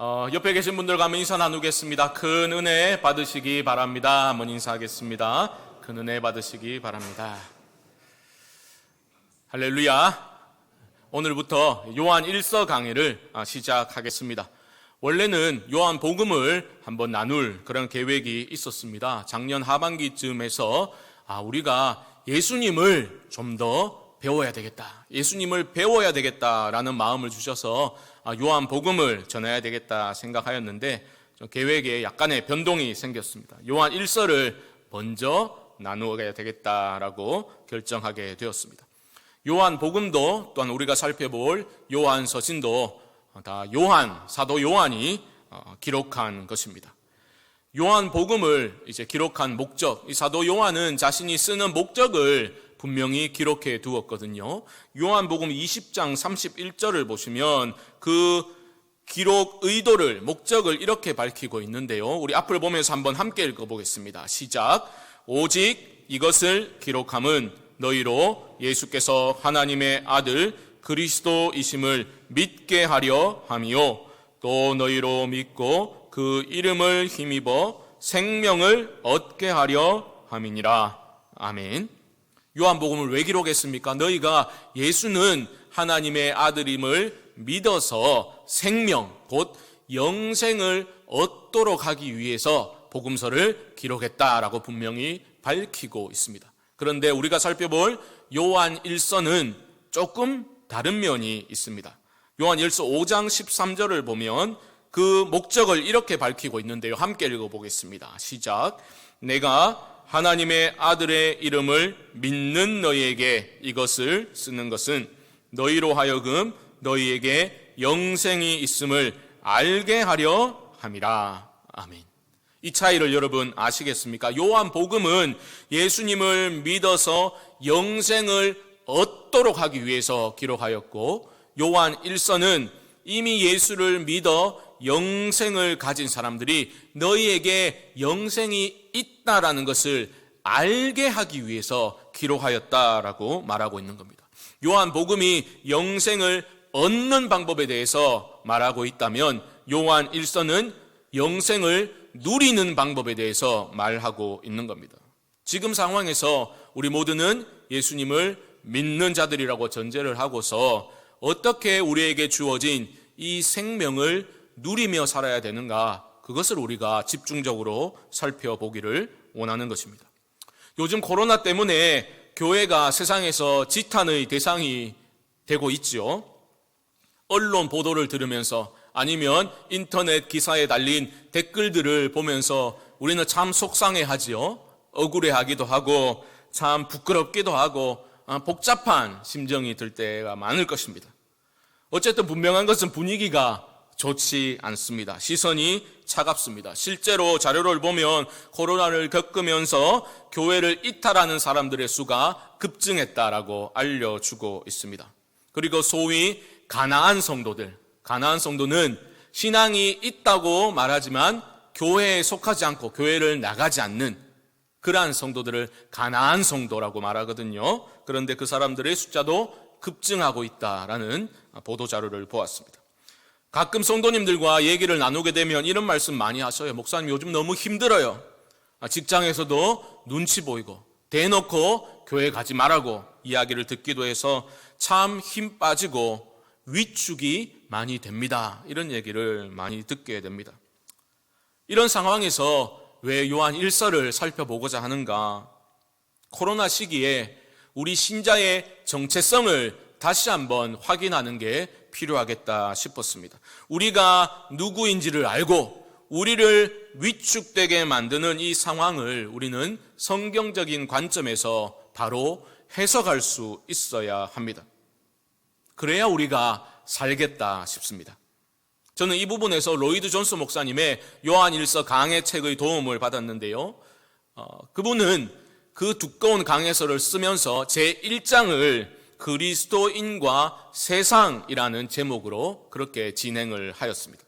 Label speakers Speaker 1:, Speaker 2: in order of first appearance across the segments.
Speaker 1: 옆에 계신 분들과 한번 인사 나누겠습니다. 큰 은혜 받으시기 바랍니다. 한번 인사하겠습니다. 큰 은혜 받으시기 바랍니다. 할렐루야. 오늘부터 요한 1서 강해를 시작하겠습니다. 원래는 요한 복음을 한번 나눌 그런 계획이 있었습니다. 작년 하반기쯤에서 우리가 예수님을 좀 더 배워야 되겠다, 예수님을 배워야 되겠다라는 마음을 주셔서 요한 복음을 전해야 되겠다 생각하였는데 계획에 약간의 변동이 생겼습니다. 요한 1서를 먼저 나누어야 되겠다라고 결정하게 되었습니다. 요한 복음도 또한 우리가 살펴볼 요한 서신도 다 사도 요한이 기록한 것입니다. 요한 복음을 이제 기록한 목적, 이 사도 요한은 자신이 쓰는 목적을 분명히 기록해 두었거든요. 요한복음 20장 31절을 보시면 그 기록 의도를, 목적을 이렇게 밝히고 있는데요. 우리 앞을 보면서 한번 함께 읽어보겠습니다. 시작. 오직 이것을 기록함은 너희로 예수께서 하나님의 아들 그리스도이심을 믿게 하려 함이요, 또 너희로 믿고 그 이름을 힘입어 생명을 얻게 하려 함이니라. 아멘. 요한복음을 왜 기록했습니까? 너희가 예수는 하나님의 아들임을 믿어서 생명, 곧 영생을 얻도록 하기 위해서 복음서를 기록했다라고 분명히 밝히고 있습니다. 그런데 우리가 살펴볼 요한 1서는 조금 다른 면이 있습니다. 요한 1서 5장 13절을 보면 그 목적을 이렇게 밝히고 있는데요. 함께 읽어보겠습니다. 시작. 내가 하나님의 아들의 이름을 믿는 너희에게 이것을 쓰는 것은 너희로 하여금 너희에게 영생이 있음을 알게 하려 함이라. 아멘. 이 차이를 여러분 아시겠습니까? 요한복음은 예수님을 믿어서 영생을 얻도록 하기 위해서 기록하였고, 요한 1서는 이미 예수를 믿어 영생을 가진 사람들이 너희에게 영생이 있다라는 것을 알게 하기 위해서 기록하였다라고 말하고 있는 겁니다. 요한복음이 영생을 얻는 방법에 대해서 말하고 있다면 요한 1서는 영생을 누리는 방법에 대해서 말하고 있는 겁니다. 지금 상황에서 우리 모두는 예수님을 믿는 자들이라고 전제를 하고서 어떻게 우리에게 주어진 이 생명을 누리며 살아야 되는가, 그것을 우리가 집중적으로 살펴보기를 원하는 것입니다. 요즘 코로나 때문에 교회가 세상에서 지탄의 대상이 되고 있죠. 언론 보도를 들으면서 아니면 인터넷 기사에 달린 댓글들을 보면서 우리는 참 속상해하지요. 억울해하기도 하고 참 부끄럽기도 하고 복잡한 심정이 들 때가 많을 것입니다. 어쨌든 분명한 것은 분위기가 좋지 않습니다. 시선이 차갑습니다. 실제로 자료를 보면 코로나를 겪으면서 교회를 이탈하는 사람들의 수가 급증했다라고 알려주고 있습니다. 그리고 소위 가나안 성도는 신앙이 있다고 말하지만 교회에 속하지 않고 교회를 나가지 않는 그러한 성도들을 가나안 성도라고 말하거든요. 그런데 그 사람들의 숫자도 급증하고 있다라는 보도 자료를 보았습니다. 가끔 성도님들과 얘기를 나누게 되면 이런 말씀 많이 하셔요. 목사님 요즘 너무 힘들어요. 직장에서도 눈치 보이고 대놓고 교회 가지 말라고 이야기를 듣기도 해서 참 힘 빠지고 위축이 많이 됩니다. 이런 얘기를 많이 듣게 됩니다. 이런 상황에서 왜 요한 1서를 살펴보고자 하는가? 코로나 시기에 우리 신자의 정체성을 다시 한번 확인하는 게 필요하겠다 싶었습니다. 우리가 누구인지를 알고 우리를 위축되게 만드는 이 상황을 우리는 성경적인 관점에서 바로 해석할 수 있어야 합니다. 그래야 우리가 살겠다 싶습니다. 저는 이 부분에서 로이드 존스 목사님의 요한 1서 강해 책의 도움을 받았는데요. 그분은 그 두꺼운 강해서를 쓰면서 제1장을 그리스도인과 세상이라는 제목으로 그렇게 진행을 하였습니다.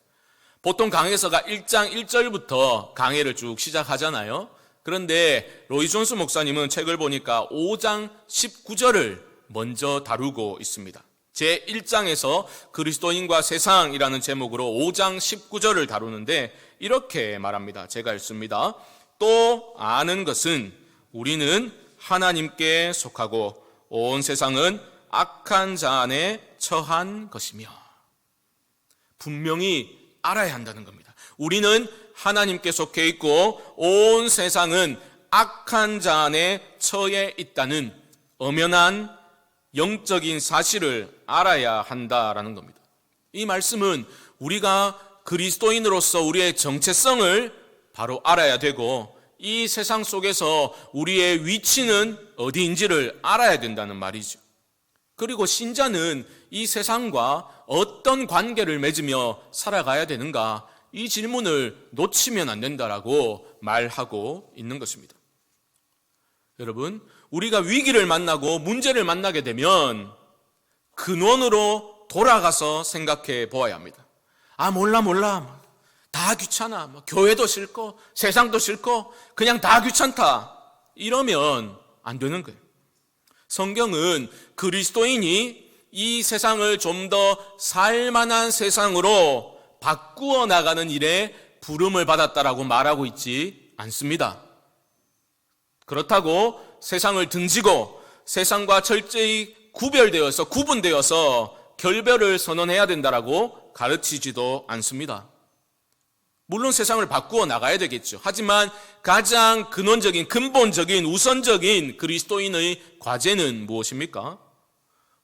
Speaker 1: 보통 강해서가 1장 1절부터 강해를 쭉 시작하잖아요. 그런데 로이 존스 목사님은 책을 보니까 5장 19절을 먼저 다루고 있습니다. 제1장에서 그리스도인과 세상이라는 제목으로 5장 19절을 다루는데 이렇게 말합니다. 제가 읽습니다. 또 아는 것은 우리는 하나님께 속하고 온 세상은 악한 자 안에 처한 것이며, 분명히 알아야 한다는 겁니다. 우리는 하나님께 속해 있고 온 세상은 악한 자 안에 처해 있다는 엄연한 영적인 사실을 알아야 한다라는 겁니다. 이 말씀은 우리가 그리스도인으로서 우리의 정체성을 바로 알아야 되고 이 세상 속에서 우리의 위치는 어디인지를 알아야 된다는 말이죠. 그리고 신자는 이 세상과 어떤 관계를 맺으며 살아가야 되는가, 이 질문을 놓치면 안 된다라고 말하고 있는 것입니다. 여러분, 우리가 위기를 만나고 문제를 만나게 되면 근원으로 돌아가서 생각해 보아야 합니다. 몰라. 다 귀찮아. 교회도 싫고 세상도 싫고 그냥 다 귀찮다. 이러면 안 되는 거예요. 성경은 그리스도인이 이 세상을 좀 더 살만한 세상으로 바꾸어 나가는 일에 부름을 받았다라고 말하고 있지 않습니다. 그렇다고 세상을 등지고 세상과 철저히 구분되어서 결별을 선언해야 된다라고 가르치지도 않습니다. 물론 세상을 바꾸어 나가야 되겠죠. 하지만 가장 근원적인, 근본적인, 우선적인 그리스도인의 과제는 무엇입니까?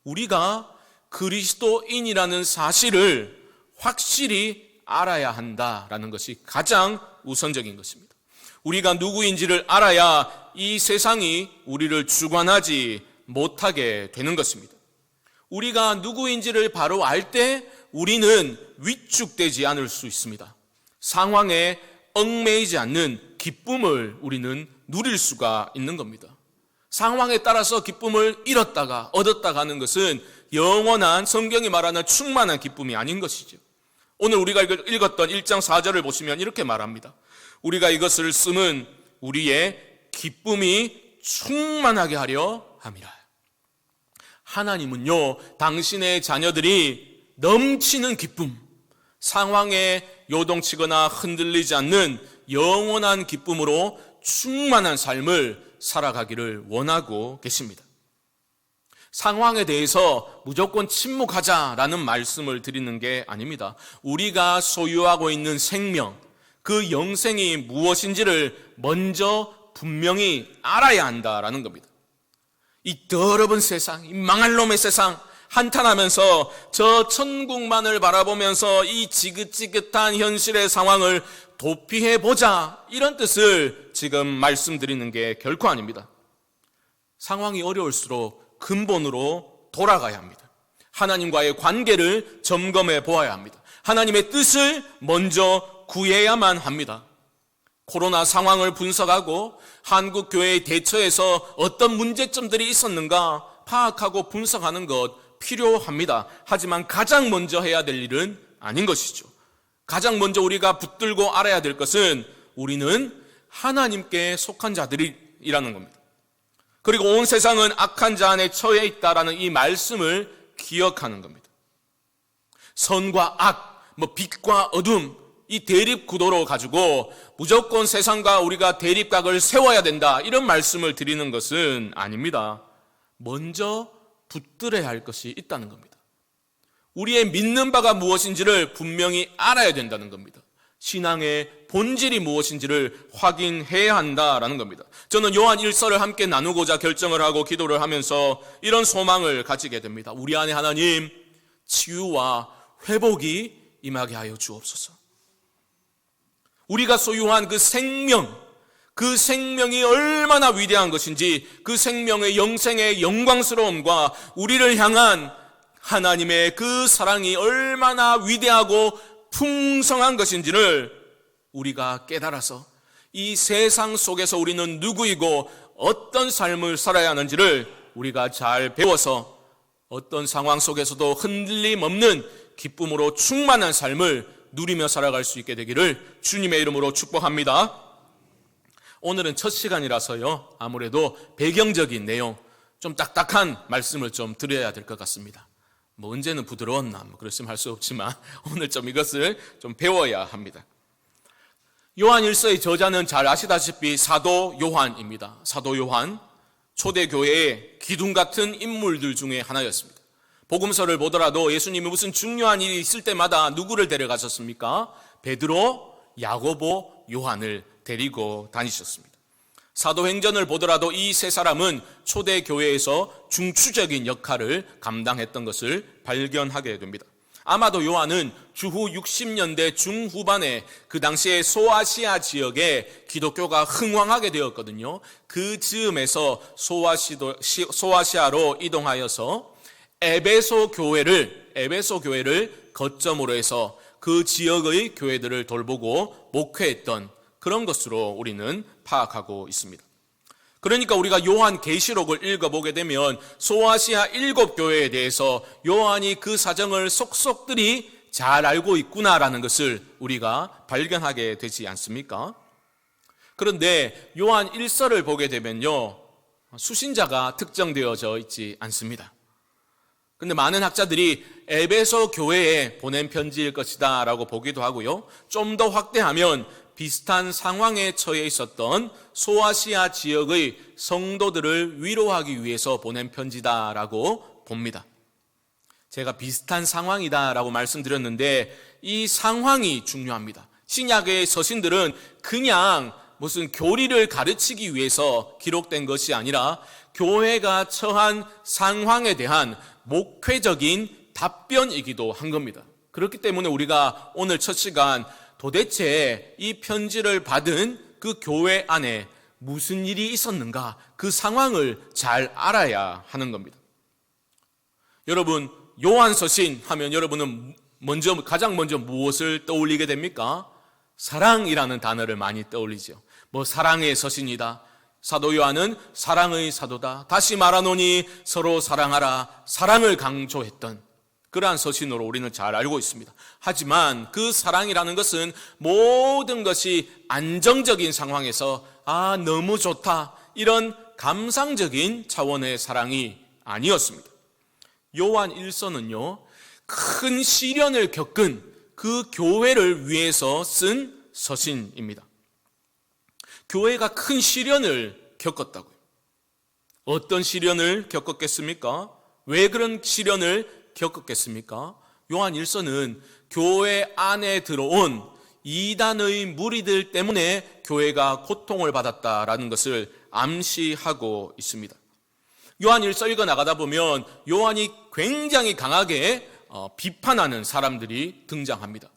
Speaker 1: 우리가 그리스도인이라는 사실을 확실히 알아야 한다라는 것이 가장 우선적인 것입니다. 우리가 누구인지를 알아야 이 세상이 우리를 주관하지 못하게 되는 것입니다. 우리가 누구인지를 바로 알 때 우리는 위축되지 않을 수 있습니다. 상황에 얽매이지 않는 기쁨을 우리는 누릴 수가 있는 겁니다. 상황에 따라서 기쁨을 잃었다가 얻었다가 하는 것은 영원한, 성경이 말하는 충만한 기쁨이 아닌 것이죠. 오늘 우리가 읽었던 1장 4절을 보시면 이렇게 말합니다. 우리가 이것을 쓰면 우리의 기쁨이 충만하게 하려 함이라. 하나님은요, 당신의 자녀들이 넘치는 기쁨, 상황에 요동치거나 흔들리지 않는 영원한 기쁨으로 충만한 삶을 살아가기를 원하고 계십니다. 상황에 대해서 무조건 침묵하자라는 말씀을 드리는 게 아닙니다. 우리가 소유하고 있는 생명, 그 영생이 무엇인지를 먼저 분명히 알아야 한다라는 겁니다. 이 더러운 세상, 이 망할 놈의 세상 한탄하면서 저 천국만을 바라보면서 이 지긋지긋한 현실의 상황을 도피해보자, 이런 뜻을 지금 말씀드리는 게 결코 아닙니다. 상황이 어려울수록 근본으로 돌아가야 합니다. 하나님과의 관계를 점검해 보아야 합니다. 하나님의 뜻을 먼저 구해야만 합니다. 코로나 상황을 분석하고 한국 교회의 대처에서 어떤 문제점들이 있었는가 파악하고 분석하는 것 필요합니다. 하지만 가장 먼저 해야 될 일은 아닌 것이죠. 가장 먼저 우리가 붙들고 알아야 될 것은 우리는 하나님께 속한 자들이라는 겁니다. 그리고 온 세상은 악한 자 안에 처해 있다라는 이 말씀을 기억하는 겁니다. 선과 악, 빛과 어둠, 이 대립 구도로 가지고 무조건 세상과 우리가 대립각을 세워야 된다, 이런 말씀을 드리는 것은 아닙니다. 먼저 붙들어야 할 것이 있다는 겁니다. 우리의 믿는 바가 무엇인지를 분명히 알아야 된다는 겁니다. 신앙의 본질이 무엇인지를 확인해야 한다라는 겁니다. 저는 요한 1서를 함께 나누고자 결정을 하고 기도를 하면서 이런 소망을 가지게 됩니다. 우리 안에 하나님, 치유와 회복이 임하게 하여 주옵소서. 우리가 소유한 그 생명이 얼마나 위대한 것인지, 그 생명의 영생의 영광스러움과 우리를 향한 하나님의 그 사랑이 얼마나 위대하고 풍성한 것인지를 우리가 깨달아서 이 세상 속에서 우리는 누구이고 어떤 삶을 살아야 하는지를 우리가 잘 배워서 어떤 상황 속에서도 흔들림 없는 기쁨으로 충만한 삶을 누리며 살아갈 수 있게 되기를 주님의 이름으로 축복합니다. 오늘은 첫 시간이라서요, 아무래도 배경적인 내용, 좀 딱딱한 말씀을 좀 드려야 될 것 같습니다. 뭐 언제는 부드러웠나 그렇지만 할 수 없지만 오늘 좀 이것을 좀 배워야 합니다. 요한 1서의 저자는 잘 아시다시피 사도 요한입니다. 사도 요한, 초대교회의 기둥 같은 인물들 중에 하나였습니다. 복음서를 보더라도 예수님이 무슨 중요한 일이 있을 때마다 누구를 데려가셨습니까? 베드로, 야고보, 요한을 데리고 다니셨습니다. 사도행전을 보더라도 이 세 사람은 초대교회에서 중추적인 역할을 감당했던 것을 발견하게 됩니다. 아마도 요한은 주후 60년대 중후반에 그 당시에 소아시아 지역에 기독교가 흥왕하게 되었거든요. 그 즈음에서 소아시아로 이동하여서 에베소 교회를 거점으로 해서 그 지역의 교회들을 돌보고 목회했던 그런 것으로 우리는 파악하고 있습니다. 그러니까 우리가 요한 계시록을 읽어보게 되면 소아시아 7교회에 대해서 요한이 그 사정을 속속들이 잘 알고 있구나라는 것을 우리가 발견하게 되지 않습니까? 그런데 요한 1서를 보게 되면요, 수신자가 특정되어져 있지 않습니다. 근데 많은 학자들이 에베소 교회에 보낸 편지일 것이다 라고 보기도 하고요, 좀 더 확대하면 비슷한 상황에 처해 있었던 소아시아 지역의 성도들을 위로하기 위해서 보낸 편지다라고 봅니다. 제가 비슷한 상황이다라고 말씀드렸는데 이 상황이 중요합니다. 신약의 서신들은 그냥 무슨 교리를 가르치기 위해서 기록된 것이 아니라 교회가 처한 상황에 대한 목회적인 답변이기도 한 겁니다. 그렇기 때문에 우리가 오늘 첫 시간 도대체 이 편지를 받은 그 교회 안에 무슨 일이 있었는가, 그 상황을 잘 알아야 하는 겁니다. 여러분, 요한서신 하면 여러분은 가장 먼저 무엇을 떠올리게 됩니까? 사랑이라는 단어를 많이 떠올리죠. 사랑의 서신이다. 사도 요한은 사랑의 사도다. 다시 말하노니 서로 사랑하라. 사랑을 강조했던 그러한 서신으로 우리는 잘 알고 있습니다. 하지만 그 사랑이라는 것은 모든 것이 안정적인 상황에서 너무 좋다, 이런 감상적인 차원의 사랑이 아니었습니다. 요한 1서는요, 큰 시련을 겪은 그 교회를 위해서 쓴 서신입니다. 교회가 큰 시련을 겪었다고요. 어떤 시련을 겪었겠습니까? 왜 그런 시련을 겪었겠습니까? 요한 1서는 교회 안에 들어온 이단의 무리들 때문에 교회가 고통을 받았다라는 것을 암시하고 있습니다. 요한 1서 읽어 나가다 보면 요한이 굉장히 강하게 비판하는 사람들이 등장합니다.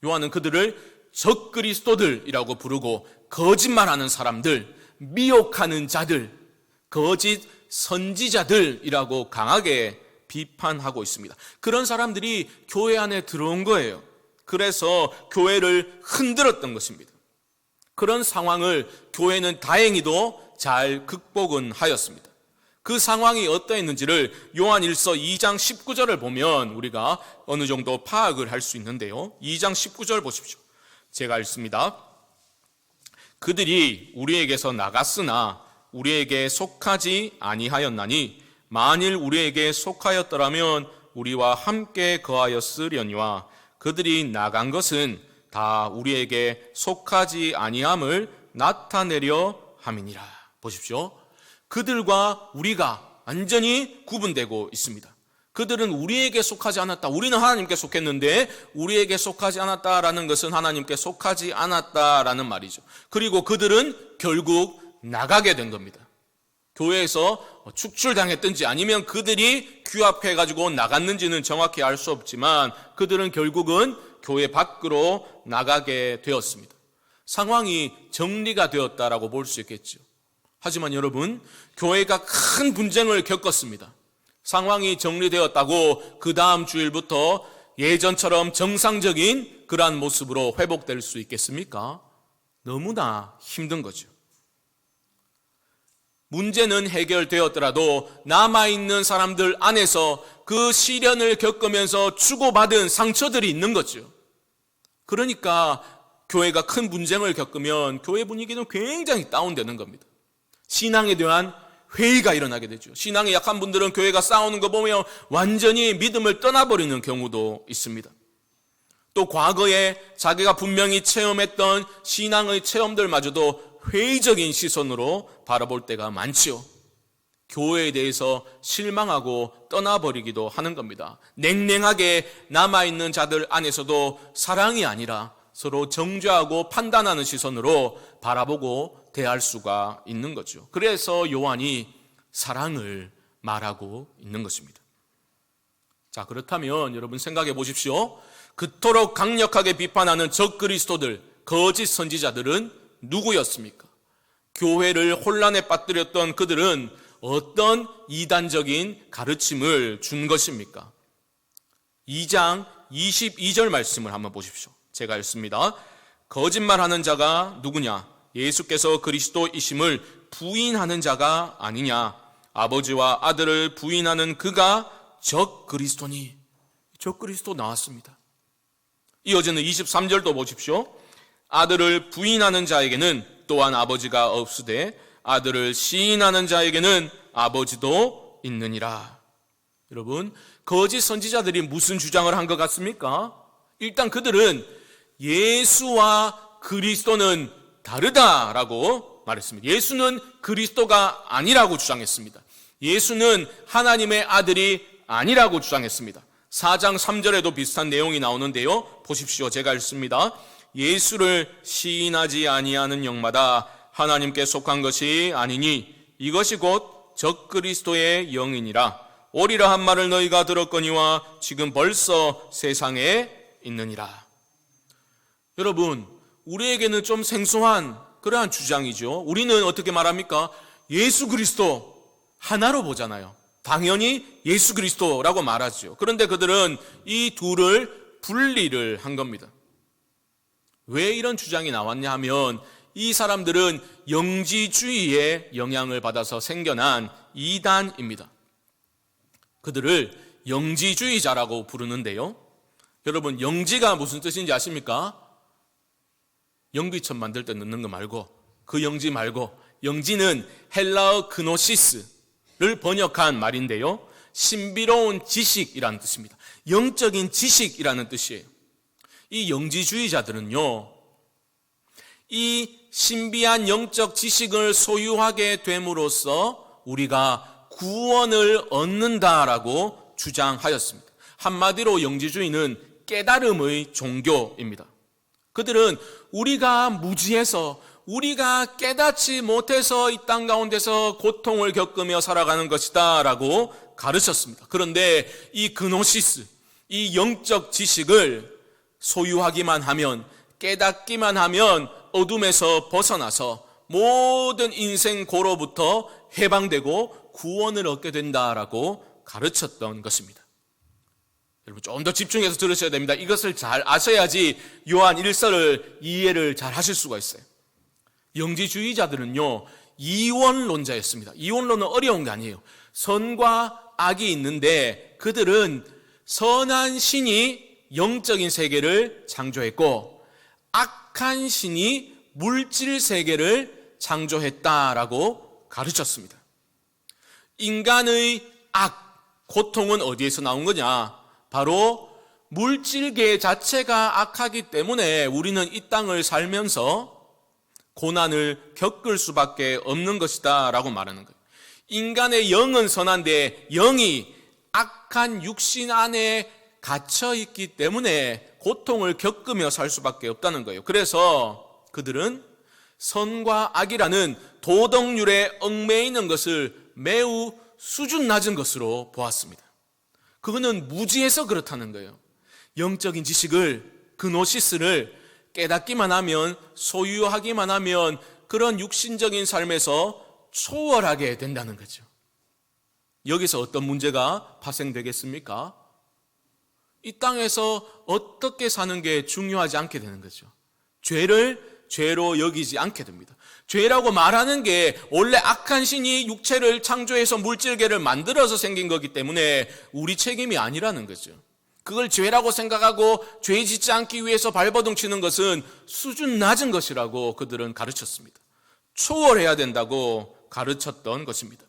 Speaker 1: 요한은 그들을 적그리스도들이라고 부르고 거짓말하는 사람들, 미혹하는 자들, 거짓 선지자들이라고 강하게 비판하고 있습니다. 그런 사람들이 교회 안에 들어온 거예요. 그래서 교회를 흔들었던 것입니다. 그런 상황을 교회는 다행히도 잘 극복은 하였습니다. 그 상황이 어떠했는지를 요한 1서 2장 19절을 보면 우리가 어느 정도 파악을 할 수 있는데요. 2장 19절 보십시오. 제가 읽습니다. 그들이 우리에게서 나갔으나 우리에게 속하지 아니하였나니 만일 우리에게 속하였더라면 우리와 함께 거하였으려니와 그들이 나간 것은 다 우리에게 속하지 아니함을 나타내려 함이니라. 보십시오. 그들과 우리가 완전히 구분되고 있습니다. 그들은 우리에게 속하지 않았다. 우리는 하나님께 속했는데 우리에게 속하지 않았다라는 것은 하나님께 속하지 않았다라는 말이죠. 그리고 그들은 결국 나가게 된 겁니다. 교회에서 축출당했든지 아니면 그들이 규합해가지고 나갔는지는 정확히 알 수 없지만 그들은 결국은 교회 밖으로 나가게 되었습니다. 상황이 정리가 되었다라고 볼 수 있겠죠. 하지만 여러분, 교회가 큰 분쟁을 겪었습니다. 상황이 정리되었다고 그 다음 주일부터 예전처럼 정상적인 그러한 모습으로 회복될 수 있겠습니까? 너무나 힘든 거죠. 문제는 해결되었더라도 남아있는 사람들 안에서 그 시련을 겪으면서 주고받은 상처들이 있는 거죠. 그러니까 교회가 큰 분쟁을 겪으면 교회 분위기는 굉장히 다운되는 겁니다. 신앙에 대한 회의가 일어나게 되죠. 신앙이 약한 분들은 교회가 싸우는 거 보면 완전히 믿음을 떠나버리는 경우도 있습니다. 또 과거에 자기가 분명히 체험했던 신앙의 체험들마저도 회의적인 시선으로 바라볼 때가 많지요. 교회에 대해서 실망하고 떠나버리기도 하는 겁니다. 냉랭하게 남아있는 자들 안에서도 사랑이 아니라 서로 정죄하고 판단하는 시선으로 바라보고 대할 수가 있는 거죠. 그래서 요한이 사랑을 말하고 있는 것입니다. 자, 그렇다면 여러분 생각해 보십시오. 그토록 강력하게 비판하는 적그리스도들, 거짓 선지자들은 누구였습니까? 교회를 혼란에 빠뜨렸던 그들은 어떤 이단적인 가르침을 준 것입니까? 2장 22절 말씀을 한번 보십시오. 제가 읽습니다. 거짓말하는 자가 누구냐? 예수께서 그리스도이심을 부인하는 자가 아니냐? 아버지와 아들을 부인하는 그가 적그리스도니. 적그리스도 나왔습니다. 이어지는 23절도 보십시오. 아들을 부인하는 자에게는 또한 아버지가 없으되 아들을 시인하는 자에게는 아버지도 있느니라. 여러분, 거짓 선지자들이 무슨 주장을 한 것 같습니까? 일단 그들은 예수와 그리스도는 다르다라고 말했습니다. 예수는 그리스도가 아니라고 주장했습니다. 예수는 하나님의 아들이 아니라고 주장했습니다. 4장 3절에도 비슷한 내용이 나오는데요. 보십시오. 제가 읽습니다. 예수를 시인하지 아니하는 영마다 하나님께 속한 것이 아니니 이것이 곧 적그리스도의 영이니라. 오리라 한 말을 너희가 들었거니와 지금 벌써 세상에 있느니라. 여러분, 우리에게는 좀 생소한 그러한 주장이죠. 우리는 어떻게 말합니까? 예수 그리스도 하나로 보잖아요. 당연히 예수 그리스도라고 말하죠. 그런데 그들은 이 둘을 분리를 한 겁니다. 왜 이런 주장이 나왔냐 하면 이 사람들은 영지주의의 영향을 받아서 생겨난 이단입니다. 그들을 영지주의자라고 부르는데요. 여러분, 영지가 무슨 뜻인지 아십니까? 영비천 만들 때 넣는 거 말고, 그 영지 말고, 영지는 헬라어 그노시스를 번역한 말인데요. 신비로운 지식이라는 뜻입니다. 영적인 지식이라는 뜻이에요. 이 영지주의자들은요, 이 신비한 영적 지식을 소유하게 됨으로써 우리가 구원을 얻는다라고 주장하였습니다. 한마디로 영지주의는 깨달음의 종교입니다. 그들은 우리가 무지해서, 우리가 깨닫지 못해서 이 땅 가운데서 고통을 겪으며 살아가는 것이다 라고 가르쳤습니다. 그런데 이 그노시스, 이 영적 지식을 소유하기만 하면, 깨닫기만 하면 어둠에서 벗어나서 모든 인생 고로부터 해방되고 구원을 얻게 된다라고 가르쳤던 것입니다. 여러분, 좀 더 집중해서 들으셔야 됩니다. 이것을 잘 아셔야지 요한 1서를 이해를 잘 하실 수가 있어요. 영지주의자들은요, 이원론자였습니다. 이원론은 어려운 게 아니에요. 선과 악이 있는데 그들은 선한 신이 영적인 세계를 창조했고 악한 신이 물질 세계를 창조했다라고 가르쳤습니다. 인간의 고통은 어디에서 나온 거냐? 바로 물질계 자체가 악하기 때문에 우리는 이 땅을 살면서 고난을 겪을 수밖에 없는 것이다 라고 말하는 거예요. 인간의 영은 선한데 영이 악한 육신 안에 갇혀 있기 때문에 고통을 겪으며 살 수밖에 없다는 거예요. 그래서 그들은 선과 악이라는 도덕률에 얽매이는 것을 매우 수준 낮은 것으로 보았습니다. 그거는 무지해서 그렇다는 거예요. 영적인 지식을, 그노시스를 깨닫기만 하면, 소유하기만 하면 그런 육신적인 삶에서 초월하게 된다는 거죠. 여기서 어떤 문제가 발생되겠습니까? 이 땅에서 어떻게 사는 게 중요하지 않게 되는 거죠. 죄를 죄로 여기지 않게 됩니다. 죄라고 말하는 게 원래 악한 신이 육체를 창조해서 물질계를 만들어서 생긴 거기 때문에 우리 책임이 아니라는 거죠. 그걸 죄라고 생각하고 죄 짓지 않기 위해서 발버둥 치는 것은 수준 낮은 것이라고 그들은 가르쳤습니다. 초월해야 된다고 가르쳤던 것입니다.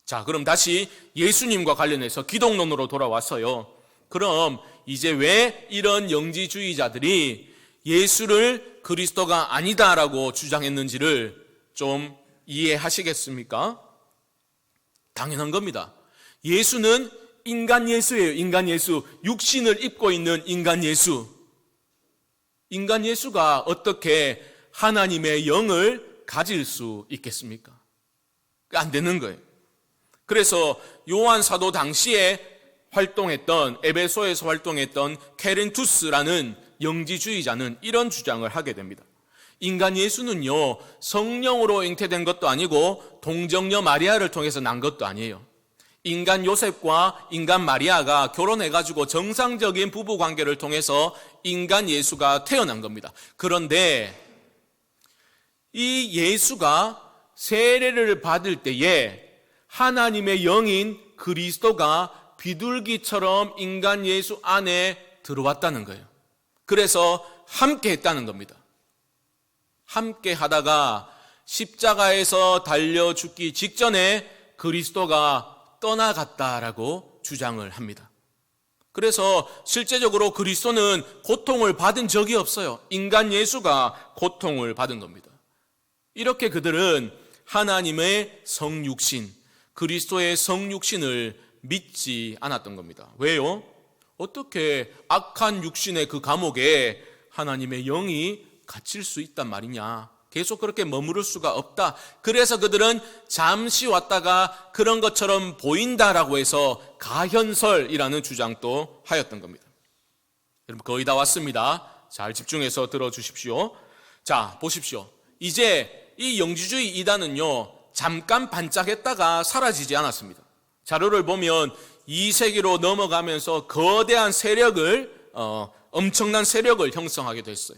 Speaker 1: 자, 그럼 다시 예수님과 관련해서 기독론으로 돌아왔어요. 그럼 이제 왜 이런 영지주의자들이 예수를 그리스도가 아니다라고 주장했는지를 좀 이해하시겠습니까? 당연한 겁니다. 예수는 인간 예수예요. 인간 예수. 육신을 입고 있는 인간 예수. 인간 예수가 어떻게 하나님의 영을 가질 수 있겠습니까? 안 되는 거예요. 그래서 요한 사도 당시에 활동했던, 에베소에서 활동했던 케렌투스라는 영지주의자는 이런 주장을 하게 됩니다. 인간 예수는요, 성령으로 잉태된 것도 아니고 동정녀 마리아를 통해서 난 것도 아니에요. 인간 요셉과 인간 마리아가 결혼해가지고 정상적인 부부 관계를 통해서 인간 예수가 태어난 겁니다. 그런데 이 예수가 세례를 받을 때에 하나님의 영인 그리스도가 비둘기처럼 인간 예수 안에 들어왔다는 거예요. 그래서 함께 했다는 겁니다. 함께 하다가 십자가에서 달려 죽기 직전에 그리스도가 떠나갔다라고 주장을 합니다. 그래서 실제적으로 그리스도는 고통을 받은 적이 없어요. 인간 예수가 고통을 받은 겁니다. 이렇게 그들은 하나님의 성육신, 그리스도의 성육신을 믿지 않았던 겁니다. 왜요? 어떻게 악한 육신의 그 감옥에 하나님의 영이 갇힐 수 있단 말이냐. 계속 그렇게 머무를 수가 없다. 그래서 그들은 잠시 왔다가 그런 것처럼 보인다라고 해서 가현설이라는 주장도 하였던 겁니다. 여러분 거의 다 왔습니다. 잘 집중해서 들어주십시오. 자, 보십시오. 이제 이 영지주의 이단은요, 잠깐 반짝했다가 사라지지 않았습니다. 자료를 보면 2세기로 넘어가면서 거대한 세력을 엄청난 세력을 형성하게 됐어요.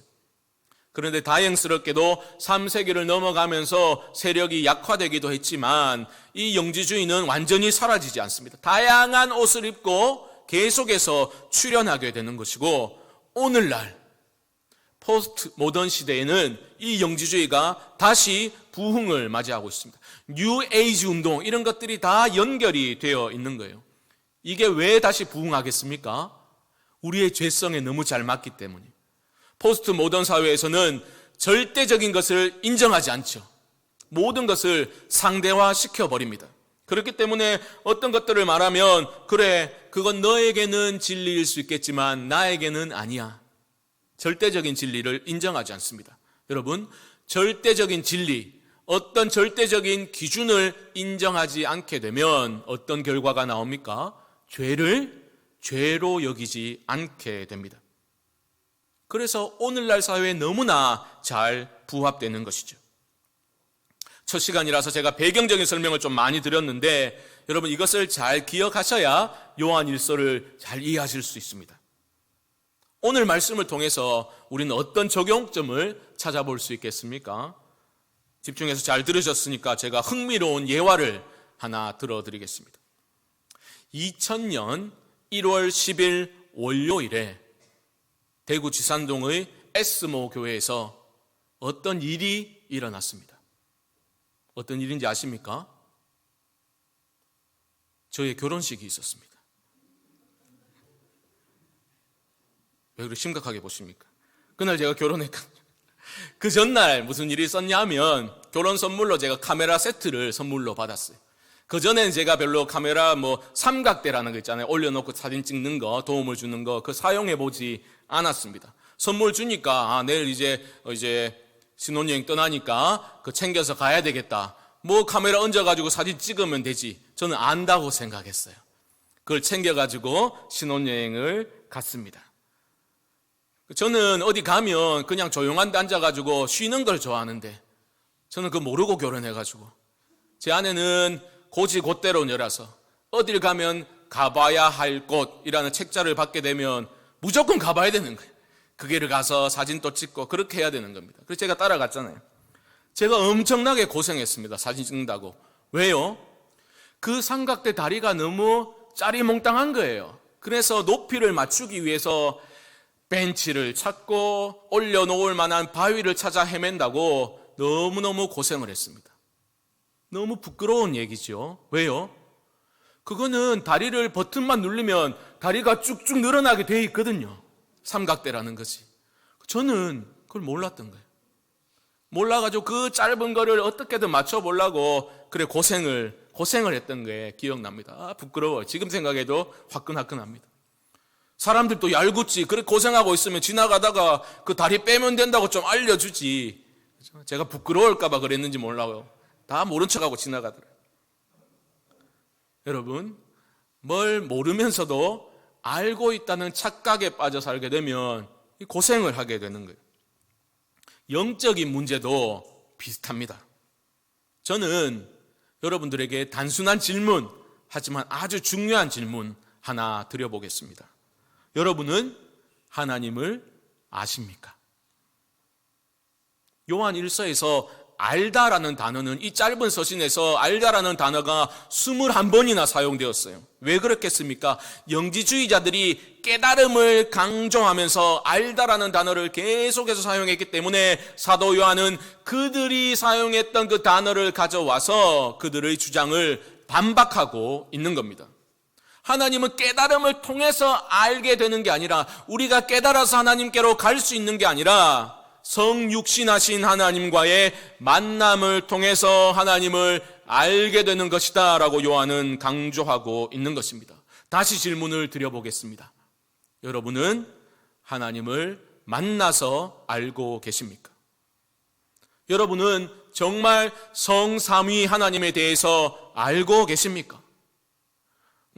Speaker 1: 그런데 다행스럽게도 3세기를 넘어가면서 세력이 약화되기도 했지만 이 영지주의는 완전히 사라지지 않습니다. 다양한 옷을 입고 계속해서 출현하게 되는 것이고, 오늘날 포스트 모던 시대에는 이 영지주의가 다시 부흥을 맞이하고 있습니다. 뉴 에이지 운동, 이런 것들이 다 연결이 되어 있는 거예요. 이게 왜 다시 부흥하겠습니까? 우리의 죄성에 너무 잘 맞기 때문에. 포스트 모던 사회에서는 절대적인 것을 인정하지 않죠. 모든 것을 상대화시켜 버립니다. 그렇기 때문에 어떤 것들을 말하면, 그래, 그건 너에게는 진리일 수 있겠지만 나에게는 아니야. 절대적인 진리를 인정하지 않습니다. 여러분, 절대적인 진리, 어떤 절대적인 기준을 인정하지 않게 되면 어떤 결과가 나옵니까? 죄를 죄로 여기지 않게 됩니다. 그래서 오늘날 사회에 너무나 잘 부합되는 것이죠. 첫 시간이라서 제가 배경적인 설명을 좀 많이 드렸는데, 여러분 이것을 잘 기억하셔야 요한 1서를 잘 이해하실 수 있습니다. 오늘 말씀을 통해서 우리는 어떤 적용점을 찾아볼 수 있겠습니까? 집중해서 잘 들으셨으니까 제가 흥미로운 예화를 하나 들어드리겠습니다. 2000년 1월 10일 월요일에 대구 지산동의 에스모 교회에서 어떤 일이 일어났습니다. 어떤 일인지 아십니까? 저의 결혼식이 있었습니다. 왜 그렇게 심각하게 보십니까? 그날 제가 결혼했거든요. 그 전날 무슨 일이 있었냐면, 결혼 선물로 제가 카메라 세트를 선물로 받았어요. 그 전에는 제가 별로 카메라 삼각대라는 거 있잖아요. 올려놓고 사진 찍는 거, 도움을 주는 거, 그 사용해보지 않았습니다. 선물 주니까, 내일 이제 신혼여행 떠나니까 그 챙겨서 가야 되겠다. 카메라 얹어가지고 사진 찍으면 되지. 저는 안다고 생각했어요. 그걸 챙겨가지고 신혼여행을 갔습니다. 저는 어디 가면 그냥 조용한 데 앉아가지고 쉬는 걸 좋아하는데, 저는 그거 모르고 결혼해가지고 제 아내는 고지곧대로녀라서 어딜 가면 가봐야 할 곳이라는 책자를 받게 되면 무조건 가봐야 되는 거예요. 그 길을 가서 사진도 찍고 그렇게 해야 되는 겁니다. 그래서 제가 따라갔잖아요. 제가 엄청나게 고생했습니다. 사진 찍는다고. 왜요? 그 삼각대 다리가 너무 짜리몽땅한 거예요. 그래서 높이를 맞추기 위해서 벤치를 찾고 올려놓을 만한 바위를 찾아 헤맨다고 너무너무 고생을 했습니다. 너무 부끄러운 얘기죠. 왜요? 그거는 다리를 버튼만 누르면 다리가 쭉쭉 늘어나게 돼 있거든요. 삼각대라는 것이. 저는 그걸 몰랐던 거예요. 몰라가지고 그 짧은 거를 어떻게든 맞춰보려고 그래 고생을 했던 게 기억납니다. 부끄러워요. 지금 생각해도 화끈화끈합니다. 사람들도 얄궂지. 그래 고생하고 있으면 지나가다가 그 다리 빼면 된다고 좀 알려주지. 제가 부끄러울까봐 그랬는지 몰라요. 다 모른 척하고 지나가더라고요. 여러분, 뭘 모르면서도 알고 있다는 착각에 빠져 살게 되면 고생을 하게 되는 거예요. 영적인 문제도 비슷합니다. 저는 여러분들에게 단순한 질문, 하지만 아주 중요한 질문 하나 드려보겠습니다. 여러분은 하나님을 아십니까? 요한 1서에서 알다라는 단어는 이 짧은 서신에서 알다라는 단어가 21번이나 사용되었어요. 왜 그렇겠습니까? 영지주의자들이 깨달음을 강조하면서 알다라는 단어를 계속해서 사용했기 때문에 사도 요한은 그들이 사용했던 그 단어를 가져와서 그들의 주장을 반박하고 있는 겁니다. 하나님은 깨달음을 통해서 알게 되는 게 아니라 우리가 깨달아서 하나님께로 갈 수 있는 게 아니라 성육신하신 하나님과의 만남을 통해서 하나님을 알게 되는 것이다 라고 요한은 강조하고 있는 것입니다. 다시 질문을 드려보겠습니다. 여러분은 하나님을 만나서 알고 계십니까? 여러분은 정말 성삼위 하나님에 대해서 알고 계십니까?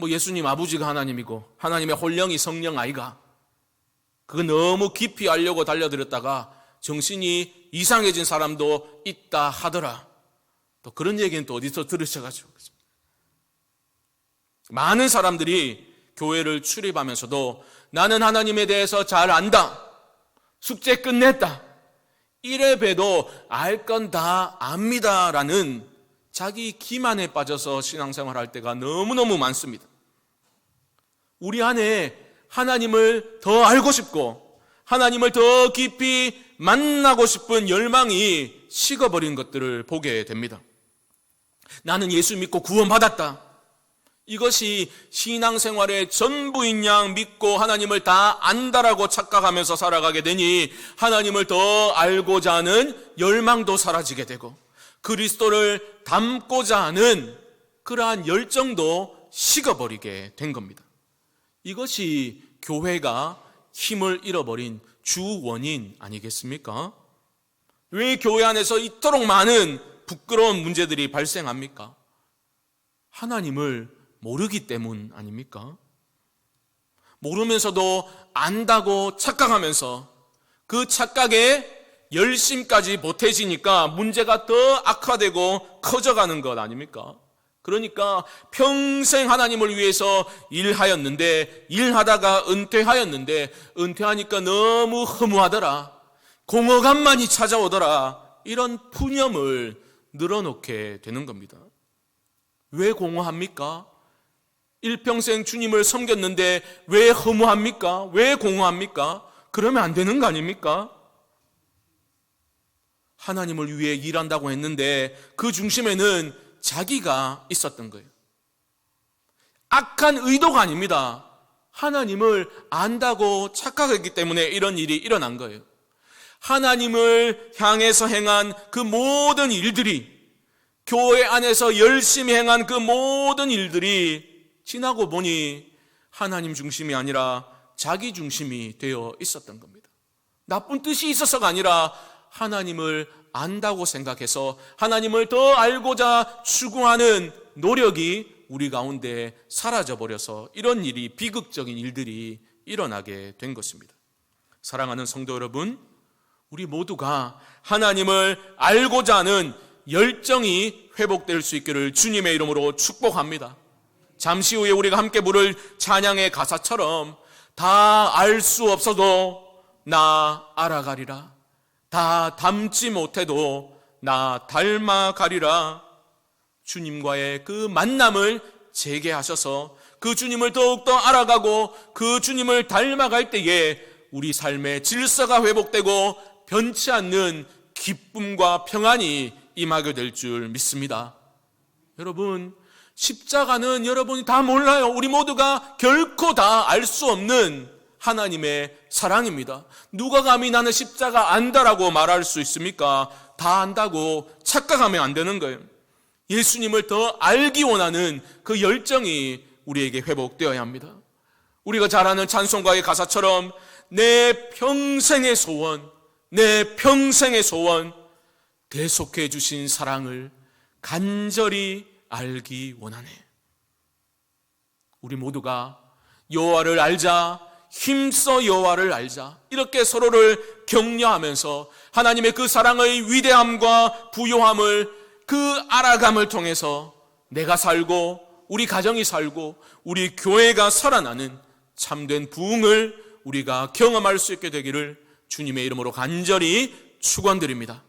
Speaker 1: 예수님 아버지가 하나님이고 하나님의 홀령이 성령 아이가 그거 너무 깊이 알려고 달려들었다가 정신이 이상해진 사람도 있다 하더라. 또 그런 얘기는 또 어디서 들으셔가지고. 많은 사람들이 교회를 출입하면서도 나는 하나님에 대해서 잘 안다. 숙제 끝냈다. 이래 봬도 알 건 다 압니다라는 자기 기만에 빠져서 신앙생활 할 때가 너무너무 많습니다. 우리 안에 하나님을 더 알고 싶고 하나님을 더 깊이 만나고 싶은 열망이 식어버린 것들을 보게 됩니다. 나는 예수 믿고 구원받았다. 이것이 신앙생활의 전부인 양 믿고 하나님을 다 안다라고 착각하면서 살아가게 되니 하나님을 더 알고자 하는 열망도 사라지게 되고 그리스도를 닮고자 하는 그러한 열정도 식어버리게 된 겁니다. 이것이 교회가 힘을 잃어버린 주 원인 아니겠습니까? 왜 교회 안에서 이토록 많은 부끄러운 문제들이 발생합니까? 하나님을 모르기 때문 아닙니까? 모르면서도 안다고 착각하면서 그 착각에 열심까지 보태지니까 문제가 더 악화되고 커져가는 것 아닙니까? 그러니까 평생 하나님을 위해서 일하였는데 일하다가 은퇴하였는데 은퇴하니까 너무 허무하더라. 공허감만이 찾아오더라. 이런 푸념을 늘어놓게 되는 겁니다. 왜 공허합니까? 일평생 주님을 섬겼는데 왜 허무합니까? 왜 공허합니까? 그러면 안 되는 거 아닙니까? 하나님을 위해 일한다고 했는데 그 중심에는 자기가 있었던 거예요. 악한 의도가 아닙니다. 하나님을 안다고 착각했기 때문에 이런 일이 일어난 거예요. 하나님을 향해서 행한 그 모든 일들이, 교회 안에서 열심히 행한 그 모든 일들이 지나고 보니 하나님 중심이 아니라 자기 중심이 되어 있었던 겁니다. 나쁜 뜻이 있어서가 아니라 하나님을 안다고 생각해서 하나님을 더 알고자 추구하는 노력이 우리 가운데 사라져버려서 이런 일이, 비극적인 일들이 일어나게 된 것입니다. 사랑하는 성도 여러분, 우리 모두가 하나님을 알고자 하는 열정이 회복될 수 있기를 주님의 이름으로 축복합니다. 잠시 후에 우리가 함께 부를 찬양의 가사처럼 다 알 수 없어도 나 알아가리라. 다 닮지 못해도 나 닮아가리라. 주님과의 그 만남을 재개하셔서 그 주님을 더욱더 알아가고 그 주님을 닮아갈 때에 우리 삶의 질서가 회복되고 변치 않는 기쁨과 평안이 임하게 될 줄 믿습니다. 여러분, 십자가는 여러분이 다 몰라요. 우리 모두가 결코 다 알 수 없는 하나님의 사랑입니다. 누가 감히 나는 십자가 안다라고 말할 수 있습니까? 다 안다고 착각하면 안 되는 거예요. 예수님을 더 알기 원하는 그 열정이 우리에게 회복되어야 합니다. 우리가 잘 아는 찬송가의 가사처럼 내 평생의 소원, 내 평생의 소원, 계속해 주신 사랑을 간절히 알기 원하네. 우리 모두가 여호와를 알자, 힘써 여호와를 알자, 이렇게 서로를 격려하면서 하나님의 그 사랑의 위대함과 부요함을 그 알아감을 통해서 내가 살고 우리 가정이 살고 우리 교회가 살아나는 참된 부흥을 우리가 경험할 수 있게 되기를 주님의 이름으로 간절히 축원드립니다.